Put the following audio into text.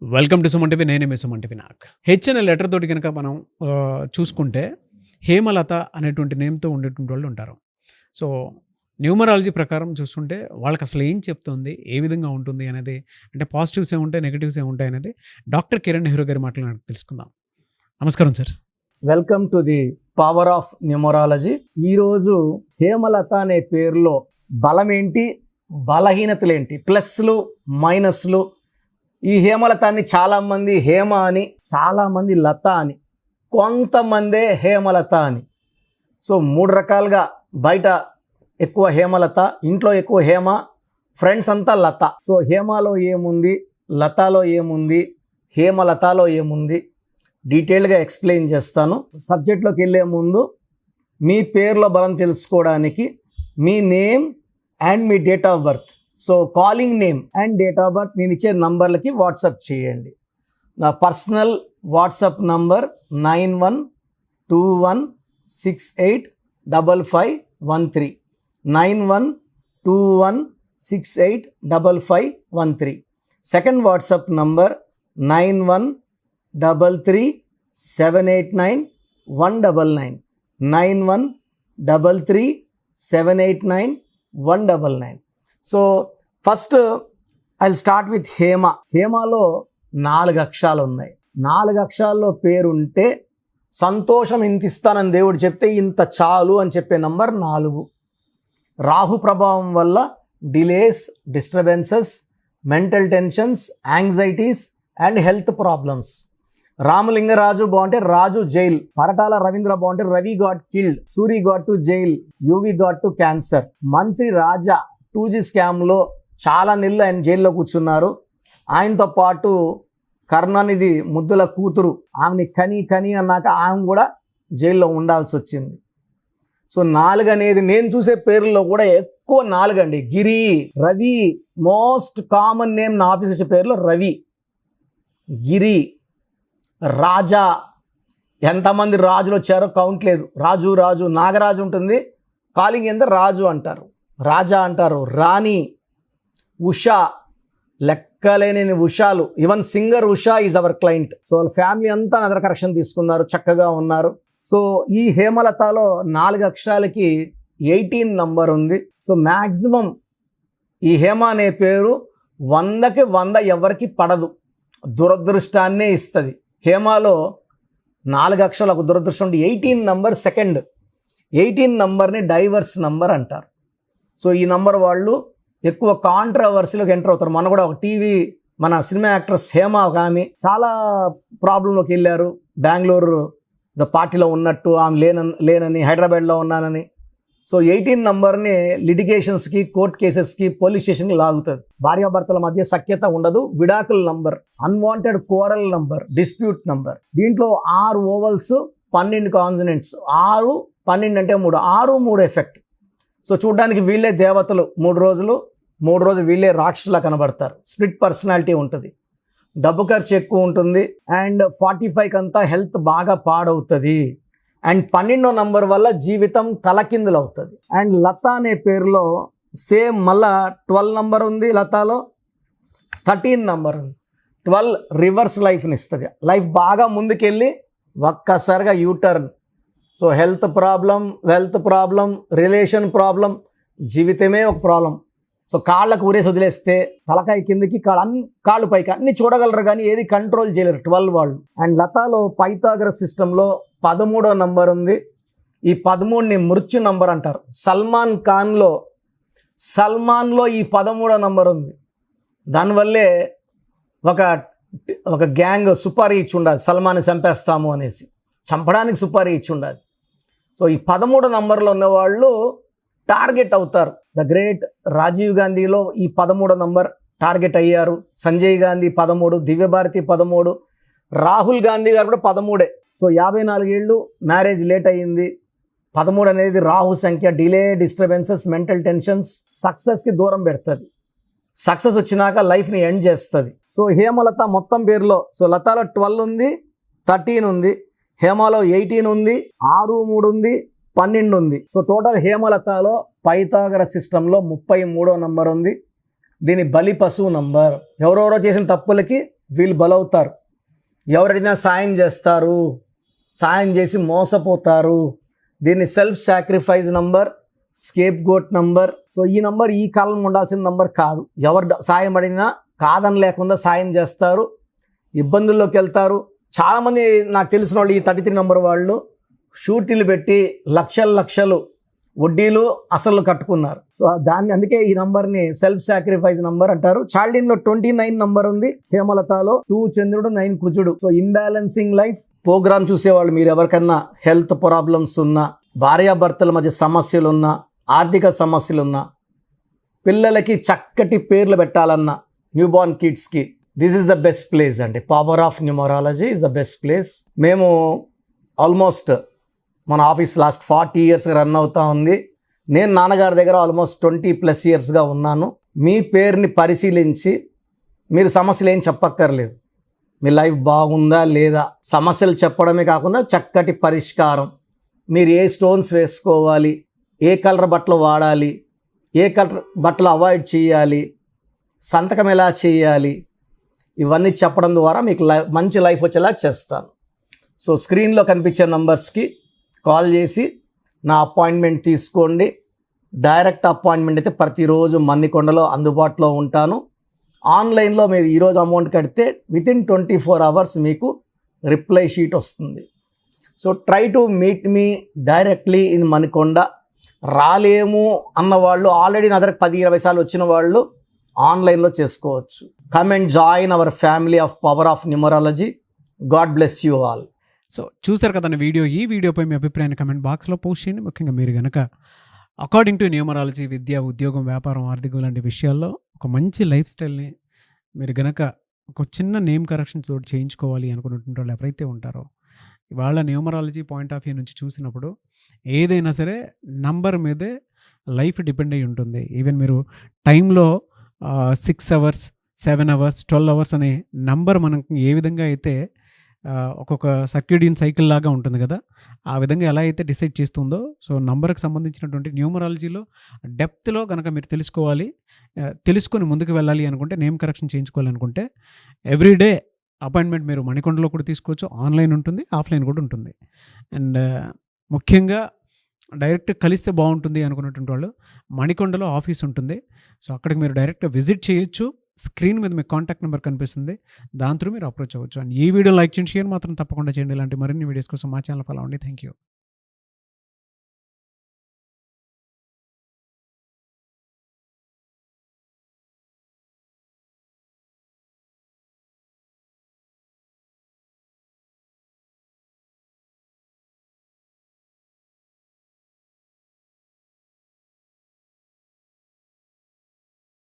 Welcome to Suman TV. నేనే మీ Suman TV. నాకు H అనే లెటర్ తోటి కనుక మనం చూసుకుంటే హేమలత అనేటువంటి నేమ్తో ఉండేటువంటి వాళ్ళు ఉంటారు. సో న్యూమరాలజీ ప్రకారం చూస్తుంటే వాళ్ళకి అసలు ఏం చెప్తుంది, ఏ విధంగా ఉంటుంది అనేది, అంటే పాజిటివ్స్ ఏముంటాయి, నెగిటివ్స్ ఏముంటాయి అనేది డాక్టర్ కిరణ్ నెహ్రూ గారి మాటలు తెలుసుకుందాం. నమస్కారం sir. Welcome to the power of numerology. ఈరోజు హేమలత అనే పేరులో బలం ఏంటి, బలహీనతలేంటి, ప్లస్లు మైనస్లు. ఈ హేమలతాన్ని చాలామంది హేమ అని, చాలామంది లత అని, కొంతమందే హేమలత అని. సో 3 రకాలుగా, బయట ఎక్కువ హేమలత, ఇంట్లో ఎక్కువ హేమ, ఫ్రెండ్స్ అంతా లత. సో హేమలో ఏముంది, లతాలో ఏముంది, హేమలతాలో ఏముంది, డీటెయిల్గా ఎక్స్ప్లెయిన్ చేస్తాను. సబ్జెక్ట్లోకి వెళ్ళే ముందు మీ పేర్ల బలం తెలుసుకోవడానికి మీ నేమ్ అండ్ మీ date of birth, so calling name and date of birth నేను ఇచ్చే నంబర్లకి వాట్సాప్ చేయండి. నా personal WhatsApp number 9121685513, 9121685513. Second WhatsApp number 9133789199, 9133789199. So first I will start with Hema. హేమలో 4 అక్షరాలు ఉన్నాయి. 4 అక్షరాల్లో పేరు ఉంటే సంతోషం ఇంత ఇస్తానని దేవుడు చెప్తే ఇంత చాలు అని చెప్పే నంబర్ 4. రాహు ప్రభావం వల్ల delays, disturbances, mental tensions, anxieties and health problems. Ramalinga Raju బాగుంటే రాజు జైల్, పరటాల రవీంద్ర బాగుంటే Ravi got killed, Suri got to jail, UV got to cancer. మంత్రి రాజా 2G స్కామ్లో చాలా నెలలు ఆయన జైల్లో కూర్చున్నారు. ఆయనతో పాటు కరుణానిధి ముద్దుల కూతురు, ఆమెని కని అన్నాక ఆమె కూడా జైల్లో ఉండాల్సి వచ్చింది. సో 4 అనేది నేను చూసే పేర్లలో కూడా ఎక్కువ 4 అండి. గిరి, రవి, మోస్ట్ కామన్ నేమ్ నా ఆఫీస్ వచ్చే పేర్లో రవి, గిరి, రాజా. ఎంతమంది రాజులు వచ్చారో కౌంట్ లేదు. రాజు, నాగరాజు ఉంటుంది, కాలింగ్ ఎంత రాజు అంటారు, రాజా అంటారు, రాణి, ఉషా, లెక్కలేని ఉషాలు. Even singer Usha is our client. So వాళ్ళ ఫ్యామిలీ అంతా నదర కరెక్షన్ తీసుకున్నారు, చక్కగా ఉన్నారు. సో ఈ హేమలతలో 4 అక్షరాలకి 18 నంబర్ ఉంది. సో మ్యాక్సిమం ఈ హేమ అనే పేరు 100కి 100 ఎవరికి పడదు, దురదృష్టాన్నే ఇస్తుంది. హేమలో 4 అక్షరాలకు దురదృష్టం. 18 నంబర్ సెకండ్. 18 నంబర్ని డైవర్స్ నంబర్ అంటారు. సో ఈ నంబర్ వాళ్ళు ఎక్కువ కాంట్రవర్సీలోకి ఎంటర్ అవుతారు. మన కూడా ఒక మన సినిమా యాక్ట్రెస్ హేమ ఒక ఆమె చాలా ప్రాబ్లంలోకి వెళ్ళారు. బెంగళూరు పార్టీలో ఉన్నట్టు ఆమె లేనని, హైదరాబాద్లో ఉన్నానని. సో 18 నంబర్ని లిటిగేషన్స్కి, కోర్ట్ కేసెస్కి, పోలీస్ స్టేషన్కి లాగుతుంది. భార్యాభర్తల మధ్య సఖ్యత ఉండదు. విడాకుల number, unwanted coral number, dispute number. దీంట్లో 6 ఓవల్స్, 12 కాన్సనెంట్స్. 6, 12 అంటే 3, 6, 3 ఎఫెక్ట్. సో చూడ్డానికి వీళ్ళే దేవతలు 3 రోజులు వీళ్ళే రాక్షసులా కనబడతారు. స్ప్లిట్ పర్సనాలిటీ ఉంటుంది, డబ్బు ఖర్చు ఎక్కువ ఉంటుంది, అండ్ 45 అంతా హెల్త్ బాగా పాడవుతుంది. అండ్ 12వ నంబర్ వల్ల జీవితం తలకిందులు అవుతుంది. అండ్ లత అనే పేరులో సేమ్ మళ్ళా 12 నంబర్ ఉంది, లతాలో 13 నంబర్ ఉంది. 12 రివర్స్ లైఫ్ని ఇస్తుంది. లైఫ్ బాగా ముందుకెళ్ళి ఒక్కసారిగా U turn. So health problem, wealth problem, relation problem, జీవితమే ఒక ప్రాబ్లం. సో కాళ్ళకు ఊరేసి వదిలేస్తే తలకాయ కిందకి, కాళ్ళు పైకి అన్ని చూడగలరు కానీ ఏది కంట్రోల్ చేయలేరు 12 వాళ్ళు. అండ్ లతాలో పైథాగరస్ సిస్టంలో 13వ నంబర్ ఉంది. ఈ 13ని మృత్యు నంబర్ అంటారు. సల్మాన్లో ఈ 13వ నంబర్ ఉంది. దానివల్లే ఒక గ్యాంగ్ సుపారీ ఇచ్చి ఉండాలి, సల్మాన్ని చంపేస్తాము అనేసి, చంపడానికి సుపారీ ఇచ్చి ఉండాలి. సో ఈ 13 నంబర్లో ఉన్నవాళ్ళు టార్గెట్ అవుతారు. ద గ్రేట్ రాజీవ్ గాంధీలో ఈ 13వ నంబర్ టార్గెట్ అయ్యారు. సంజయ్ గాంధీ 13, దివ్యభారతి 13, రాహుల్ గాంధీ గారు కూడా 13. సో 54 ఏళ్ళు, మ్యారేజ్ లేట్ అయ్యింది. 13 అనేది రాహు సంఖ్య. డిలే, డిస్టర్బెన్సెస్, మెంటల్ టెన్షన్స్, సక్సెస్కి దూరం పెడుతుంది. సక్సెస్ వచ్చినాక లైఫ్ని ఎండ్ చేస్తుంది. సో హేమలత మొత్తం పేరులో, సో లతాలో 12 ఉంది, 13 ఉంది, హేమలో 18 ఉంది, 6, 3 ఉంది, 12 ఉంది. సో టోటల్ హేమలతలో పైథాగరస్ సిస్టంలో 33వ నంబర్ ఉంది. దీని బలి పశువు నంబర్. ఎవరెవరో చేసిన తప్పులకి వీళ్ళు బలవుతారు. ఎవరైనా సాయం చేస్తారు, సాయం చేసి మోసపోతారు. దీన్ని self sacrifice number, scapegoat number. So ఈ నంబర్ ఈ కాలం ఉండాల్సిన నంబర్ కాదు. ఎవరు సాయం అడిగినా కాదని లేకుండా సాయం చేస్తారు, ఇబ్బందుల్లోకి వెళ్తారు. చాలామంది నాకు తెలిసిన వాళ్ళు ఈ 33 నంబర్ వాళ్ళు షూటీలు పెట్టి లక్షలు వడ్డీలు అసలు కట్టుకున్నారు. సో దాన్ని అందుకే ఈ నంబర్ని సెల్ఫ్ సాక్రిఫైస్ నంబర్ అంటారు. చాల్డిన్లో 29 నంబర్ ఉంది, హేమలతలో 2 చంద్రుడు 9 కుజుడు. సో ఇంబ్యాలెన్సింగ్ లైఫ్ ప్రోగ్రామ్ చూసేవాళ్ళు మీరు ఎవరికన్నా హెల్త్ ప్రాబ్లమ్స్ ఉన్నా, భార్యాభర్తల మధ్య సమస్యలు ఉన్నా, ఆర్థిక సమస్యలు ఉన్నా, పిల్లలకి చక్కటి పేర్లు పెట్టాలన్నా, న్యూ బార్న్ కిడ్స్కి this is the best place అండి. Power of numerology is the best place. మేము ఆల్మోస్ట్ మన ఆఫీస్ లాస్ట్ 40 ఇయర్స్గా రన్ అవుతూ ఉంది. నేను నాన్నగారి దగ్గర ఆల్మోస్ట్ 20+ ఇయర్స్గా ఉన్నాను. మీ పేరుని పరిశీలించి మీరు సమస్యలు ఏం చెప్పక్కర్లేదు, మీ లైఫ్ బాగుందా లేదా సమస్యలు చెప్పడమే కాకుండా చక్కటి పరిష్కారం, మీరు ఏ స్టోన్స్ వేసుకోవాలి, ఏ కలర్ బట్టలు వాడాలి, ఏ కలర్ బట్టలు అవాయిడ్ చేయాలి, సంతకం ఎలా చేయాలి, ఇవన్నీ చెప్పడం ద్వారా మీకు మంచి లైఫ్ వచ్చేలా చేస్తాను. సో స్క్రీన్లో కనిపించే నంబర్స్కి కాల్ చేసి నా అపాయింట్మెంట్ తీసుకోండి. డైరెక్ట్ అపాయింట్మెంట్ అయితే ప్రతిరోజు మన్నికొండలో అందుబాటులో ఉంటాను. ఆన్లైన్లో మీరు ఈరోజు అమౌంట్ కడితే వితిన్ 24 అవర్స్ మీకు రిప్లై షీట్ వస్తుంది. So try to meet me directly in Manikonda. రాలేము అన్నవాళ్ళు, ఆల్రెడీ నా దగ్గర 10-20 సార్లు వచ్చిన వాళ్ళు ఆన్లైన్లో చేసుకోవచ్చు. Come and join our family of power of numerology. God bless you all. So చూసారు కదా వీడియో. ఈ వీడియోపై మీ అభిప్రాయాన్ని కమెంట్ బాక్స్లో పోస్ట్ చేయండి. ముఖ్యంగా మీరు కనుక అకార్డింగ్ టు న్యూమరాలజీ విద్య, ఉద్యోగం, వ్యాపారం, ఆర్థికం లాంటి విషయాల్లో ఒక మంచి లైఫ్ స్టైల్ని మీరు గనక ఒక చిన్న నేమ్ కరెక్షన్ తోటి చేయించుకోవాలి అనుకున్నటువంటి వాళ్ళు ఎవరైతే ఉంటారో, ఇవాళ న్యూమరాలజీ పాయింట్ ఆఫ్ వ్యూ నుంచి చూసినప్పుడు ఏదైనా సరే నంబర్ మీదే లైఫ్ డిపెండ్ అయి ఉంటుంది. ఈవెన్ మీరు టైంలో 6 అవర్స్, 7 అవర్స్, 12 అవర్స్ అనే నంబర్ మనకి ఏ విధంగా అయితే ఒక్కొక్క సర్క్యూడియన్ సైకిల్ లాగా ఉంటుంది కదా, ఆ విధంగా ఎలా అయితే డిసైడ్ చేస్తుందో, సో నంబర్కి సంబంధించినటువంటి న్యూమరాలజీలో డెప్త్లో కనుక మీరు తెలుసుకొని ముందుకు వెళ్ళాలి అనుకుంటే, నేమ్ కరెక్షన్ చేయించుకోవాలనుకుంటే ఎవ్రీడే అపాయింట్మెంట్ మీరు మణికొండలో కూడా తీసుకోవచ్చు. ఆన్లైన్ ఉంటుంది, ఆఫ్లైన్ కూడా ఉంటుంది. అండ్ ముఖ్యంగా డైరెక్ట్ కలిస్తే బాగుంటుంది అనుకున్నటువంటి వాళ్ళు మణికొండలో ఆఫీస్ ఉంటుంది. సో అక్కడికి మీరు డైరెక్ట్గా విజిట్ చేయొచ్చు. స్క్రీన్ మీద మీకు కాంటాక్ట్ నెంబర్ కనిపిస్తుంది, దాని త్రూ మీరు అప్రోచ్ అవ్వచ్చు. అండ్ ఈ వీడియో లైక్ చేయండి, షేర్ మాత్రం తప్పకుండా చేయండి. ఇలాంటి మరిన్ని వీడియోస్ కోసం మా ఛానల్ ఫాలో అవ్వండి. Thank you.